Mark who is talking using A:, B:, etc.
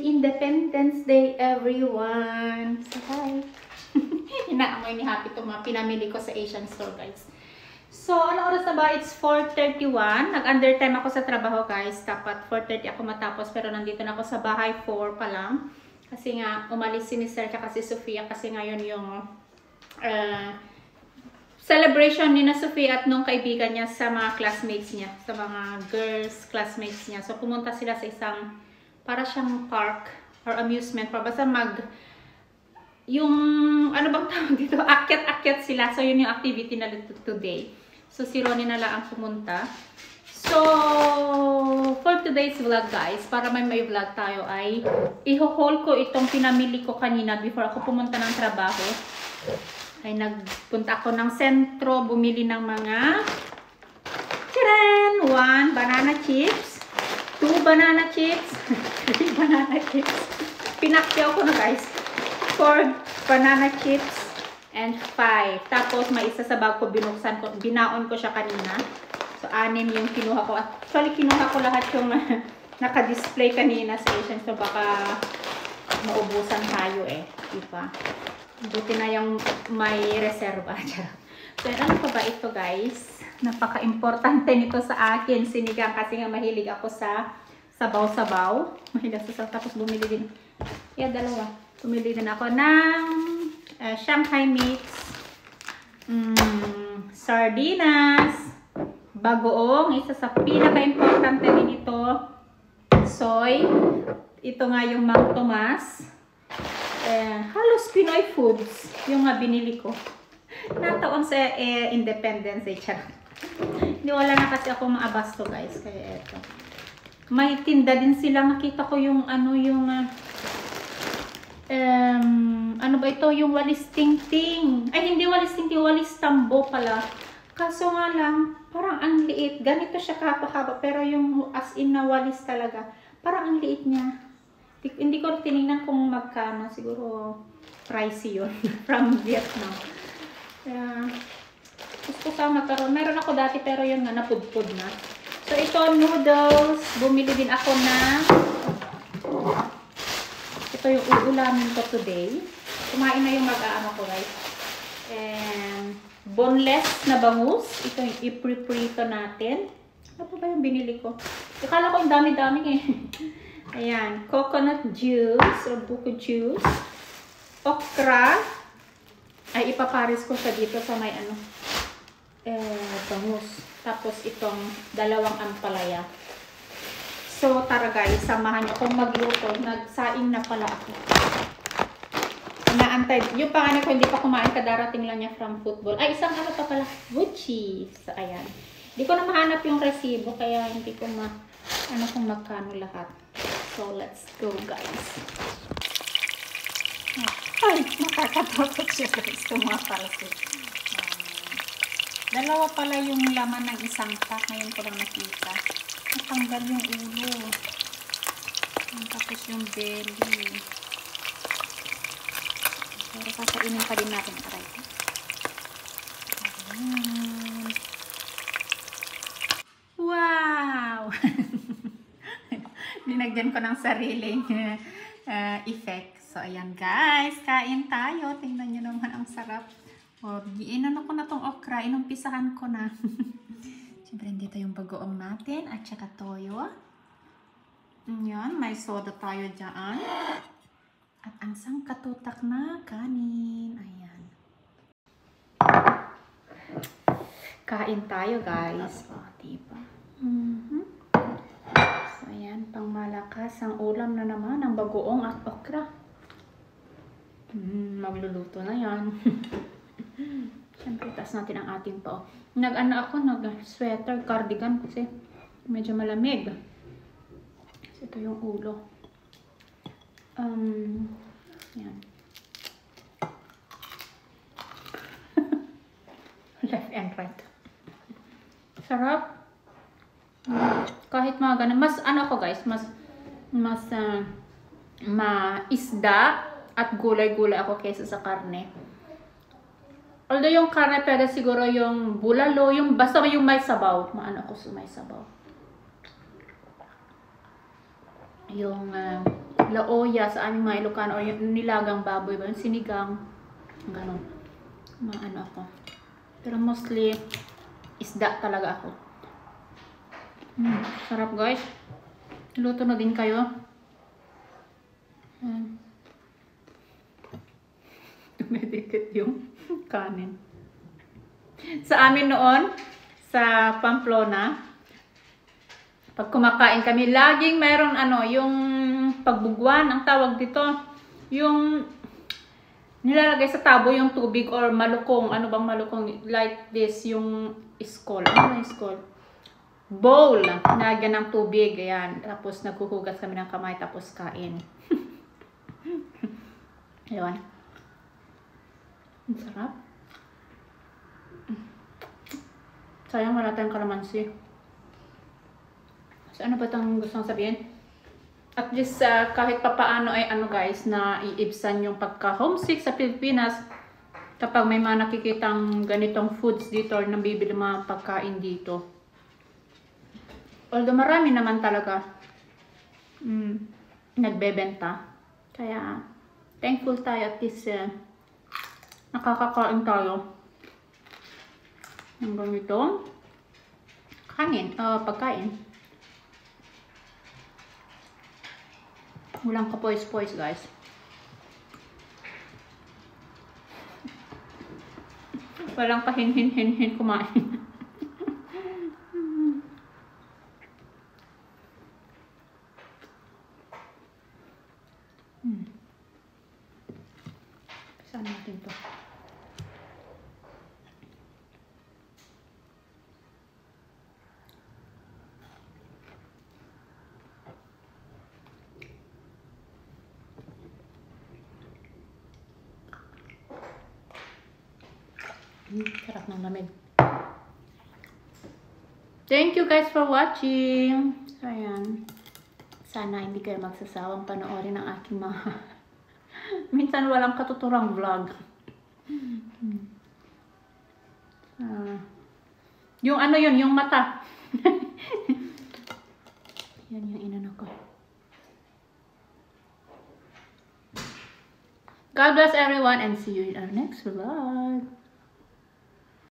A: Independence Day, everyone! So, hi! Inaamoy ni Happy itong mga pinamili ko sa Asian store, guys. So, ano oras na ba? It's 4:31. Nag-undertime ako sa trabaho, guys. Dapat 4:30 ako matapos, pero nandito na ako sa bahay 4 pa lang. Kasi nga, umalis si Miss Serka kasi Sofia, kasi ngayon yung celebration ni na Sofia at nung kaibigan niya sa mga classmates niya, sa mga girls classmates niya. So, pumunta sila sa isang, para siyang park or amusement park. Basta yung, ano bang tawag dito? Akyat-akyat sila. So, yun yung activity na today. So, si Ronnie na lang ang pumunta. So, for today's vlog, guys, para may vlog tayo ay i-haul ko itong pinamili ko kanina before ako pumunta ng trabaho. Ay nagpunta ako ng sentro, bumili ng mga 1 banana chips, 2 banana chips, 3 banana chips. Pinakyaw ko na, guys. 4 banana chips and 5. Tapos may isa sa bag ko, binuksan ko, binaon ko siya kanina. So 6 yung kinuha ko. Actually kinuha ko lahat yung naka-display kanina sa Asian. So baka maubusan tayo diba? Buti na yung may reserva. So, ano pa ba ito, guys? Napaka-importante nito sa akin. Sinigang kasi nga mahilig ako sa sabaw-sabaw. Mahilig sa sabaw. Tapos bumili din. Dalawa. Bumili din ako ng Shanghai mix. Sardinas. Bagoong. Isa sa pinaka-importante din ito. Soy. Ito nga yung Mang Tomas. Halos Pinoy foods yung nga binili ko. Nataon sa Independence Day. Hindi, wala na kasi ako maabasto, guys. Kaya eto. May tinda din sila. Nakita ko yung ano ba ito? Yung walis ting-ting. Ay, hindi walis ting-ting. Walis tambo pala. Kaso nga lang, parang ang liit. Ganito siya kahaba-haba. Pero yung as in na walis talaga, parang ang liit niya. Hindi ko tinignan kung magkano. Siguro pricey yun. From Vietnam. Kaya, gusto ko sana magkaroon. Meron ako dati pero yun nga, napudpud na. So, ito, noodles. Bumili din ako na ito yung uulamin ko today. Kumain na yung mag-aano ko, guys. And boneless na bangus. Ito yung ipriprito natin. Ano pa ba yung binili ko? Akala ko yung dami-dami Ayan, coconut juice or buko juice, okra, ay ipaparis ko siya dito sa may bangus. Tapos itong 2 ampalaya. So tara, guys, samahan niyo kung magluto. Nagsaing na pala ako. Naantay, yung panganay ko hindi pa kumain, kadarating lang niya from football. Ay, isang ano pa pala, Gucci. So ayan. Hindi ko na mahanap yung resibo, kaya hindi ko kung magkano lahat. So, let's go, guys. Ay, nakakatakot siya, guys. Tumapalsik. 2 pala yung laman ng isang pack. Ngayon ko lang nakita. Natanggal yung ulo. Tapos yung belly. Pero kakainin pa din natin. Aray. Wow! Dinagyan ko ng sariling effect. So, ayan, guys. Kain tayo. Tingnan nyo naman ang sarap. Inano ko na tong okra. Inumpisahan ko na. Siyempre, dito yung bagoong natin. At saka toyo. Ayan. May soda tayo dyan. At ang sangkatutak na kanin. Ayan. Kain tayo, guys. O, diba? So, ayan, pang malakas ang ulam na naman, ang bagoong at okra. Magluluto na yan. Siyempre, taas natin ang ating pao. Nag-sweater, cardigan kasi medyo malamig. So, ito yung ulo. Yan. Left and right. Sarap. Kahit mga ganun, mas guys, mas maisda at gulay-gulay ako kaysa sa karne. Although yung karne, pwede siguro yung bulalo, basta yung may sabaw. Maano ako sa may sabaw. Yung laoya sa aming mga Ilocano, or yung nilagang baboy ba, yung sinigang, gano'n. Maano ako. Pero mostly, isda talaga ako. Sarap guys. Luto na din kayo. Dumidikit yung kanin. Sa amin noon, sa Pamplona, pag kumakain kami, laging mayroon yung pagbugwan, ang tawag dito, yung nilalagay sa tabo yung tubig or malukong. Ano bang malukong? Like this, yung iskol. Ano yung iskol? Bowl. Nagyan ng tubig. Ayan. Tapos naghuhugas kami ng kamay tapos kain. Ayan. Ang sarap. Sayang wala tayong kalamansi. So ano ba itong gusto kong sabihin? At least kahit papaano ay guys, na iibsan yung pagka-homesick sa Pilipinas kapag may mga nakikitang ganitong foods dito or nabibili mga pagkain dito. Although marami naman talaga nagbebenta. Kaya thankful tayo at least nakakakain tayo ng ganito pagkain. Walang kapoys-poys guys. Walang kahin-hin-hin-hin kumain. Saan natin to? Sarap ng lamig. Thank you guys for watching. So, ayan. Sana hindi kayo magsasawang panoorin ang aking mga minsan walang katuturang vlog. Yung yung mata. Yan yung inano ko. God bless everyone and see you in our next vlog.